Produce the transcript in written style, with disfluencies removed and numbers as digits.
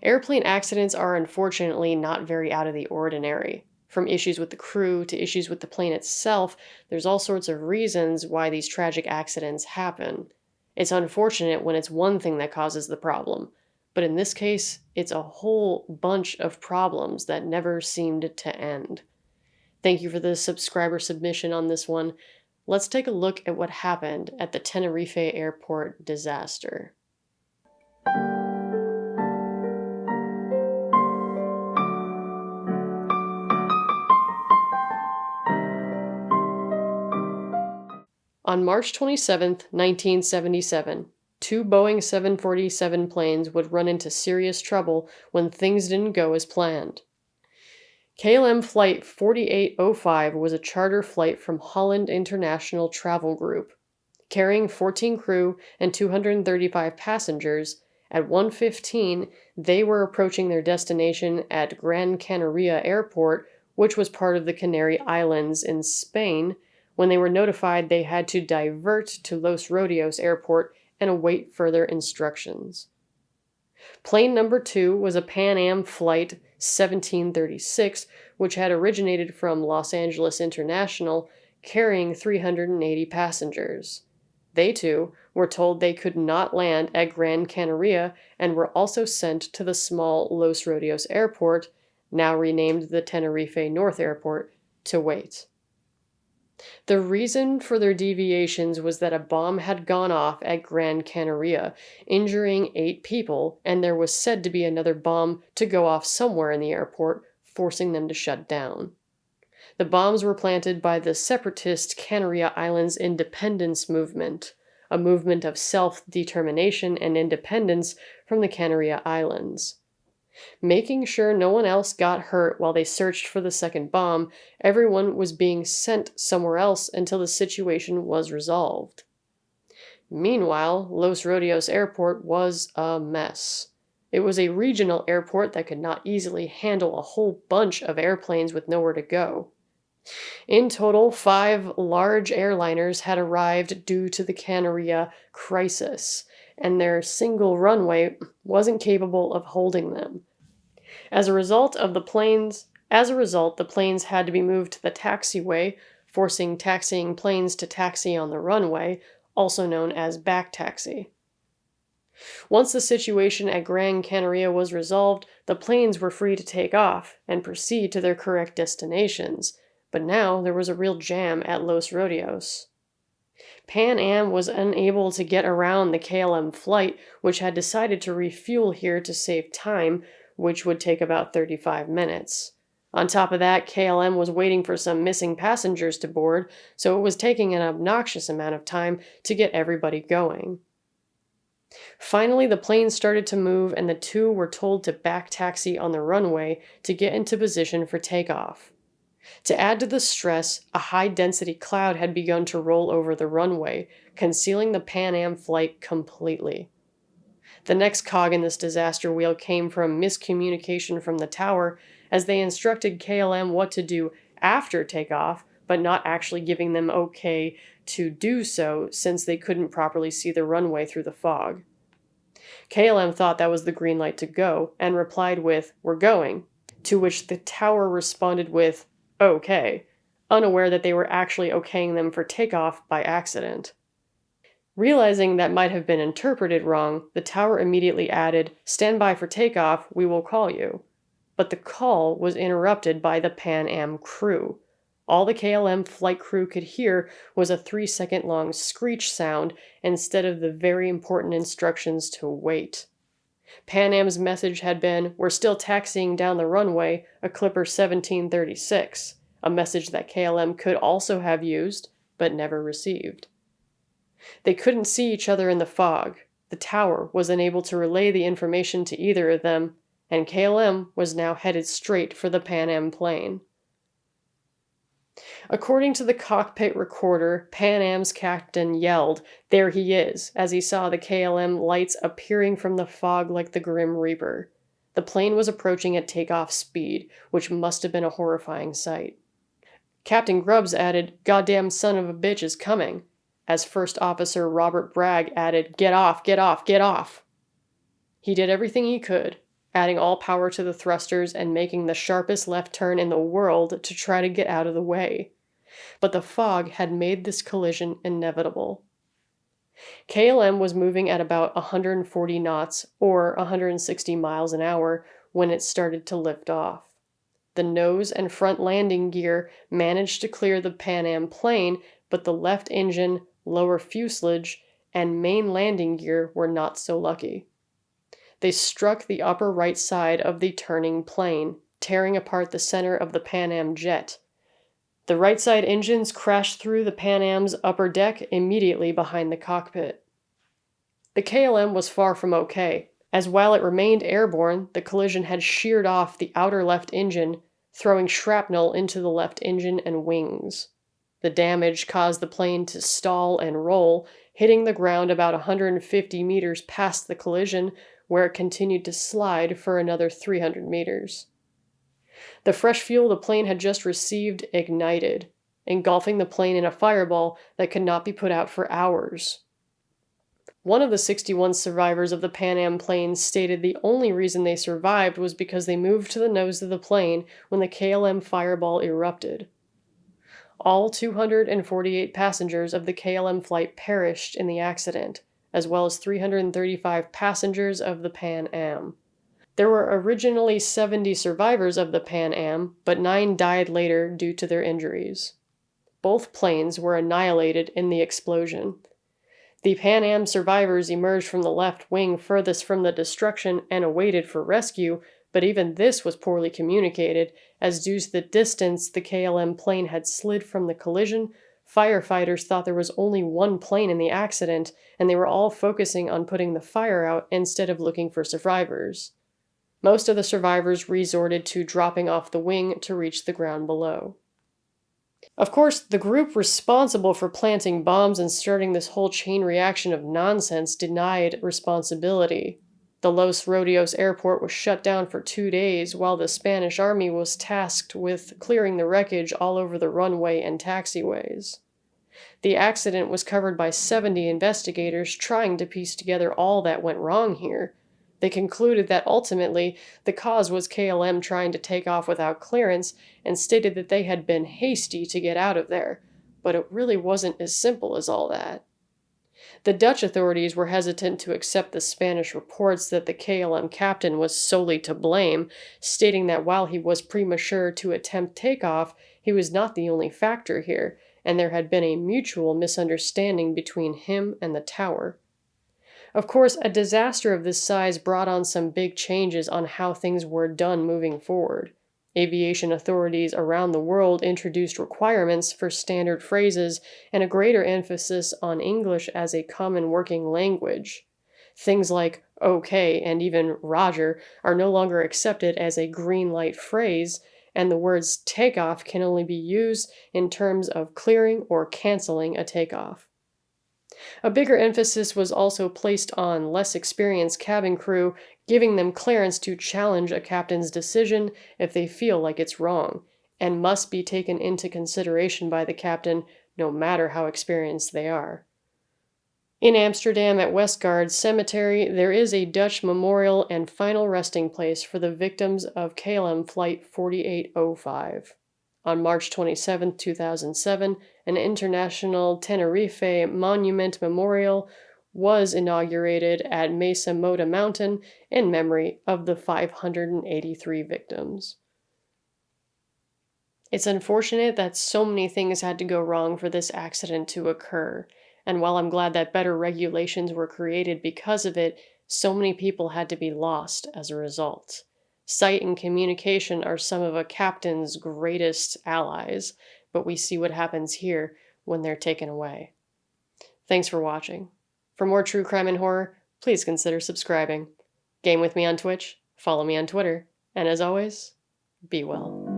Airplane accidents are unfortunately not very out of the ordinary. From issues with the crew to issues with the plane itself, there's all sorts of reasons why these tragic accidents happen. It's unfortunate when it's one thing that causes the problem, but in this case, it's a whole bunch of problems that never seemed to end. Thank you for the subscriber submission on this one. Let's take a look at what happened at the Tenerife airport disaster. On March 27, 1977, two Boeing 747 planes would run into serious trouble when things didn't go as planned. KLM Flight 4805 was a charter flight from Holland International Travel Group. Carrying 14 crew and 235 passengers, at 1:15 they were approaching their destination at Gran Canaria Airport, which was part of the Canary Islands in Spain, when they were notified they had to divert to Los Rodeos Airport and await further instructions. Plane number 2 was a Pan Am Flight 1736, which had originated from Los Angeles International, carrying 380 passengers. They too were told they could not land at Gran Canaria and were also sent to the small Los Rodeos Airport, now renamed the Tenerife North Airport, to wait. The reason for their deviations was that a bomb had gone off at Gran Canaria, injuring 8 people, and there was said to be another bomb to go off somewhere in the airport, forcing them to shut down. The bombs were planted by the separatist Canary Islands Independence Movement, a movement of self-determination and independence from the Canary Islands. Making sure no one else got hurt while they searched for the second bomb, everyone was being sent somewhere else until the situation was resolved. Meanwhile, Los Rodeos Airport was a mess. It was a regional airport that could not easily handle a whole bunch of airplanes with nowhere to go. In total, 5 large airliners had arrived due to the Canaria crisis, and their single runway wasn't capable of holding them. As a result, the planes had to be moved to the taxiway, forcing taxiing planes to taxi on the runway, also known as back taxi. Once the situation at Gran Canaria was resolved, the planes were free to take off and proceed to their correct destinations, but now there was a real jam at Los Rodeos. Pan Am was unable to get around the KLM flight, which had decided to refuel here to save time, which would take about 35 minutes. On top of that, KLM was waiting for some missing passengers to board, so it was taking an obnoxious amount of time to get everybody going. Finally, the plane started to move and the two were told to back taxi on the runway to get into position for takeoff. To add to the stress, a high-density cloud had begun to roll over the runway, concealing the Pan Am flight completely. The next cog in this disaster wheel came from miscommunication from the tower, as they instructed KLM what to do after takeoff, but not actually giving them okay to do so since they couldn't properly see the runway through the fog. KLM thought that was the green light to go, and replied with, "We're going," to which the tower responded with, "Okay," unaware that they were actually okaying them for takeoff by accident. Realizing that might have been interpreted wrong, the tower immediately added, "Stand by for takeoff, we will call you." But the call was interrupted by the Pan Am crew. All the KLM flight crew could hear was a 3-second-long screech sound instead of the very important instructions to wait. Pan Am's message had been, "We're still taxiing down the runway, a Clipper 1736, a message that KLM could also have used, but never received. They couldn't see each other in the fog. The tower was unable to relay the information to either of them, and KLM was now headed straight for the Pan Am plane. According to the cockpit recorder, Pan Am's captain yelled, "There he is," as he saw the KLM lights appearing from the fog like the Grim Reaper. The plane was approaching at takeoff speed, which must have been a horrifying sight. Captain Grubbs added, "Goddamn son of a bitch is coming," as First Officer Robert Bragg added, "Get off, get off, get off." He did everything he could, adding all power to the thrusters and making the sharpest left turn in the world to try to get out of the way. But the fog had made this collision inevitable. KLM was moving at about 140 knots, or 160 miles an hour, when it started to lift off. The nose and front landing gear managed to clear the Pan Am plane, but the left engine, lower fuselage, and main landing gear were not so lucky. They struck the upper right side of the turning plane, tearing apart the center of the Pan Am jet. The right side engines crashed through the Pan Am's upper deck immediately behind the cockpit. The KLM was far from okay, as while it remained airborne, the collision had sheared off the outer left engine, throwing shrapnel into the left engine and wings. The damage caused the plane to stall and roll, hitting the ground about 150 meters past the collision, where it continued to slide for another 300 meters. The fresh fuel the plane had just received ignited, engulfing the plane in a fireball that could not be put out for hours. One of the 61 survivors of the Pan Am plane stated the only reason they survived was because they moved to the nose of the plane when the KLM fireball erupted. All 248 passengers of the KLM flight perished in the accident, as well as 335 passengers of the Pan Am. There were originally 70 survivors of the Pan Am, but 9 died later due to their injuries. Both planes were annihilated in the explosion. The Pan Am survivors emerged from the left wing furthest from the destruction and awaited for rescue, but even this was poorly communicated, as due to the distance the KLM plane had slid from the collision, firefighters thought there was only one plane in the accident, and they were all focusing on putting the fire out instead of looking for survivors. Most of the survivors resorted to dropping off the wing to reach the ground below. Of course, the group responsible for planting bombs and starting this whole chain reaction of nonsense denied responsibility. The Los Rodeos airport was shut down for 2 days while the Spanish army was tasked with clearing the wreckage all over the runway and taxiways. The accident was covered by 70 investigators trying to piece together all that went wrong here. They concluded that ultimately the cause was KLM trying to take off without clearance and stated that they had been hasty to get out of there, but it really wasn't as simple as all that. The Dutch authorities were hesitant to accept the Spanish reports that the KLM captain was solely to blame, stating that while he was premature to attempt takeoff, he was not the only factor here, and there had been a mutual misunderstanding between him and the tower. Of course, a disaster of this size brought on some big changes on how things were done moving forward. Aviation authorities around the world introduced requirements for standard phrases and a greater emphasis on English as a common working language. Things like okay and even Roger are no longer accepted as a green light phrase, and the words takeoff can only be used in terms of clearing or canceling a takeoff. A bigger emphasis was also placed on less experienced cabin crew, giving them clearance to challenge a captain's decision if they feel like it's wrong, and must be taken into consideration by the captain no matter how experienced they are. In Amsterdam at Westgaard Cemetery, there is a Dutch memorial and final resting place for the victims of KLM Flight 4805. On March 27, 2007, an international Tenerife monument memorial was inaugurated at Mesa Mota Mountain in memory of the 583 victims. It's unfortunate that so many things had to go wrong for this accident to occur, and while I'm glad that better regulations were created because of it, so many people had to be lost as a result. Sight and communication are some of a captain's greatest allies, but we see what happens here when they're taken away. Thanks for watching. For more true crime and horror, please consider subscribing. Game with me on Twitch, follow me on Twitter, and as always, be well.